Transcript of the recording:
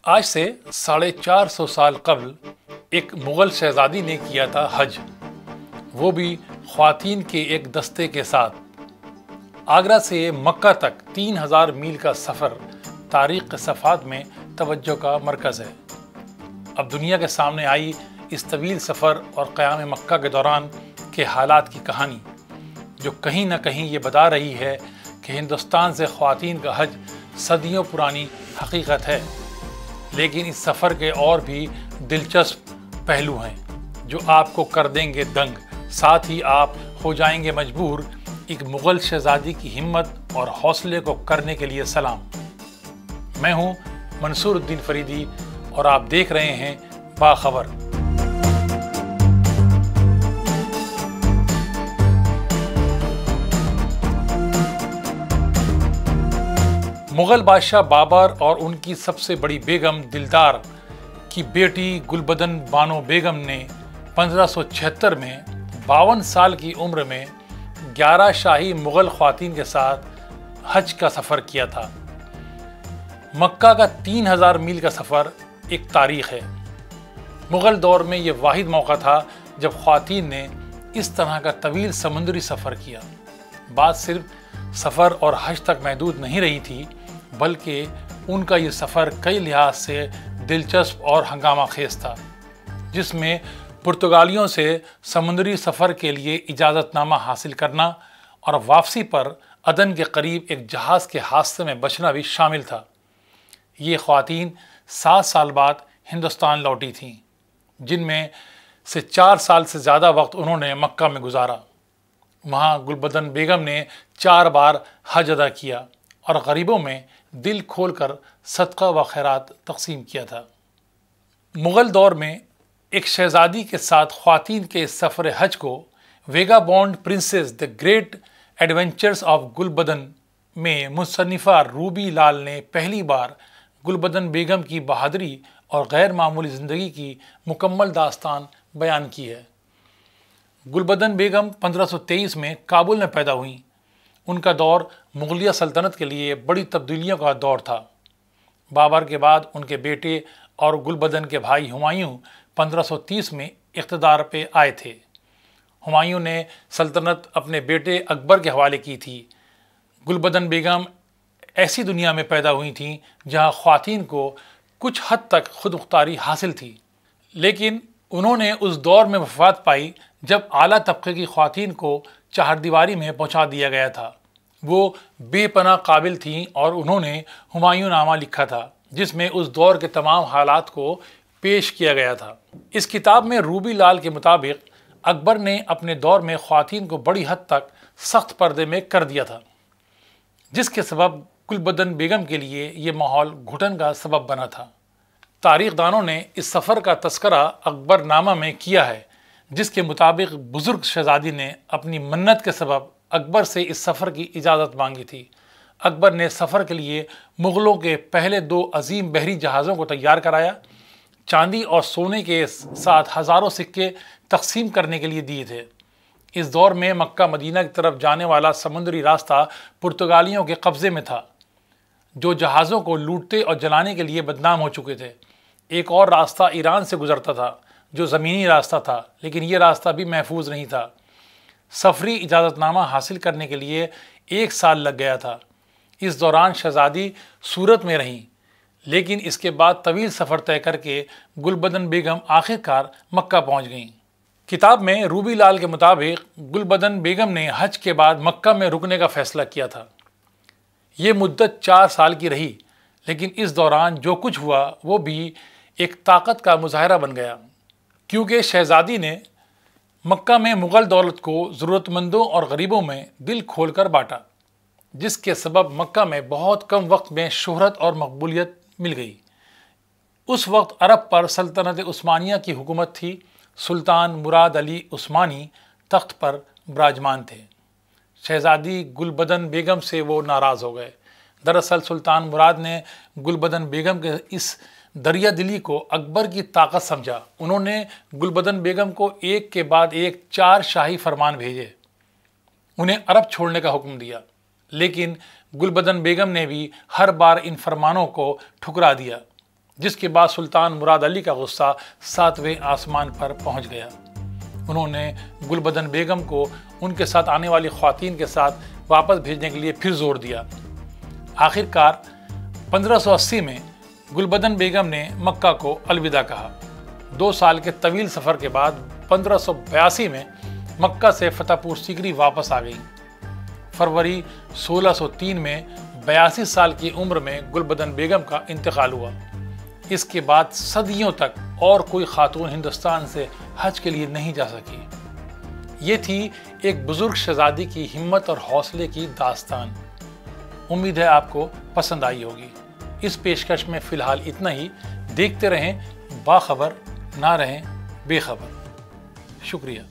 آج سے 450 سال قبل ایک مغل شہزادی نے کیا تھا حج، وہ بھی خواتین کے ایک دستے کے ساتھ۔ آگرہ سے مکہ تک 3000 میل کا سفر تاریخ کے صفحات میں توجہ کا مرکز ہے۔ اب دنیا کے سامنے آئی اس طویل سفر اور قیام مکہ کے دوران کے حالات کی کہانی، جو کہیں نہ کہیں یہ بتا رہی ہے کہ ہندوستان سے خواتین کا حج صدیوں پرانی حقیقت ہے۔ لیکن اس سفر کے اور بھی دلچسپ پہلو ہیں جو آپ کو کر دیں گے دنگ، ساتھ ہی آپ ہو جائیں گے مجبور ایک مغل شہزادی کی ہمت اور حوصلے کو کرنے کے لیے سلام۔ میں ہوں منصور الدین فریدی اور آپ دیکھ رہے ہیں باخبر۔ مغل بادشاہ بابر اور ان کی سب سے بڑی بیگم دلدار کی بیٹی گلبدن بانو بیگم نے 1576 میں 52 سال کی عمر میں 11 شاہی مغل خواتین کے ساتھ حج کا سفر کیا تھا۔ مکہ کا 3000 میل کا سفر ایک تاریخ ہے۔ مغل دور میں یہ واحد موقع تھا جب خواتین نے اس طرح کا طویل سمندری سفر کیا۔ بات صرف سفر اور حج تک محدود نہیں رہی تھی، بلکہ ان کا یہ سفر کئی لحاظ سے دلچسپ اور ہنگامہ خیز تھا، جس میں پرتگالیوں سے سمندری سفر کے لیے اجازت نامہ حاصل کرنا اور واپسی پر عدن کے قریب ایک جہاز کے حادثے میں بچنا بھی شامل تھا۔ یہ خواتین 7 سال بعد ہندوستان لوٹی تھیں، جن میں سے 4 سال سے زیادہ وقت انہوں نے مکہ میں گزارا۔ وہاں گلبدن بیگم نے 4 بار حج ادا کیا اور غریبوں میں دل کھول کر صدقہ و خیرات تقسیم کیا تھا۔ مغل دور میں ایک شہزادی کے ساتھ خواتین کے اس سفر حج کو vagabond princess the great adventures of Gulbadan میں مصنفہ روبی لال نے پہلی بار گلبدن بیگم کی بہادری اور غیر معمولی زندگی کی مکمل داستان بیان کی ہے۔ گلبدن بیگم 1523 میں کابل میں پیدا ہوئیں۔ ان کا دور مغلیہ سلطنت کے لیے بڑی تبدیلیوں کا دور تھا۔ بابر کے بعد ان کے بیٹے اور گلبدن کے بھائی ہمایوں 1530 میں اقتدار پہ آئے تھے۔ ہمایوں نے سلطنت اپنے بیٹے اکبر کے حوالے کی تھی۔ گلبدن بیگم ایسی دنیا میں پیدا ہوئی تھیں جہاں خواتین کو کچھ حد تک خود مختاری حاصل تھی، لیکن انہوں نے اس دور میں وفات پائی جب اعلیٰ طبقے کی خواتین کو چہاردیواری میں پہنچا دیا گیا تھا۔ وہ بے پناہ قابل تھیں اور انہوں نے ہمایوں نامہ لکھا تھا، جس میں اس دور کے تمام حالات کو پیش کیا گیا تھا۔ اس کتاب میں روبی لال کے مطابق اکبر نے اپنے دور میں خواتین کو بڑی حد تک سخت پردے میں کر دیا تھا، جس کے سبب گلبدن بیگم کے لیے یہ ماحول گھٹن کا سبب بنا تھا۔ تاریخ دانوں نے اس سفر کا تذکرہ اکبر نامہ میں کیا ہے، جس کے مطابق بزرگ شہزادی نے اپنی منت کے سبب اکبر سے اس سفر کی اجازت مانگی تھی۔ اکبر نے سفر کے لیے مغلوں کے پہلے 2 عظیم بحری جہازوں کو تیار کرایا، چاندی اور سونے کے ساتھ ہزاروں سکے تقسیم کرنے کے لیے دیے تھے۔ اس دور میں مکہ مدینہ کی طرف جانے والا سمندری راستہ پرتگالیوں کے قبضے میں تھا، جو جہازوں کو لوٹتے اور جلانے کے لیے بدنام ہو چکے تھے۔ ایک اور راستہ ایران سے گزرتا تھا جو زمینی راستہ تھا، لیکن یہ راستہ بھی محفوظ نہیں تھا۔ سفری اجازت نامہ حاصل کرنے کے لیے 1 سال لگ گیا تھا۔ اس دوران شہزادی سورت میں رہیں، لیکن اس کے بعد طویل سفر طے کر کے گلبدن بیگم آخرکار مکہ پہنچ گئیں۔ کتاب میں روبی لال کے مطابق گلبدن بیگم نے حج کے بعد مکہ میں رکنے کا فیصلہ کیا تھا۔ یہ مدت 4 سال کی رہی، لیکن اس دوران جو کچھ ہوا وہ بھی ایک طاقت کا مظاہرہ بن گیا، کیونکہ شہزادی نے مکہ میں مغل دولت کو ضرورت مندوں اور غریبوں میں دل کھول کر بانٹا، جس کے سبب مکہ میں بہت کم وقت میں شہرت اور مقبولیت مل گئی۔ اس وقت عرب پر سلطنت عثمانیہ کی حکومت تھی۔ سلطان مراد علی عثمانی تخت پر براجمان تھے۔ شہزادی گلبدن بیگم سے وہ ناراض ہو گئے۔ دراصل سلطان مراد نے گلبدن بیگم کے اس دریا دلی کو اکبر کی طاقت سمجھا۔ انہوں نے گلبدن بیگم کو ایک کے بعد ایک 4 شاہی فرمان بھیجے، انہیں عرب چھوڑنے کا حکم دیا، لیکن گلبدن بیگم نے بھی ہر بار ان فرمانوں کو ٹھکرا دیا۔ جس کے بعد سلطان مراد علی کا غصہ 7ویں آسمان پر پہنچ گیا۔ انہوں نے گلبدن بیگم کو ان کے ساتھ آنے والی خواتین کے ساتھ واپس بھیجنے کے لیے پھر زور دیا۔ آخر کار 1580 میں گلبدن بیگم نے مکہ کو الوداع کہا۔ 2 سال کے طویل سفر کے بعد 1582 میں مکہ سے فتح پور سیکری واپس آ گئی۔ فروری 1603 میں 82 سال کی عمر میں گلبدن بیگم کا انتقال ہوا۔ اس کے بعد صدیوں تک اور کوئی خاتون ہندوستان سے حج کے لیے نہیں جا سکی۔ یہ تھی ایک بزرگ شہزادی کی ہمت اور حوصلے کی داستان۔ امید ہے آپ کو پسند آئی ہوگی۔ اس پیشکش میں فی الحال اتنا ہی۔ دیکھتے رہیں باخبر، نہ رہیں بے خبر۔ شکریہ۔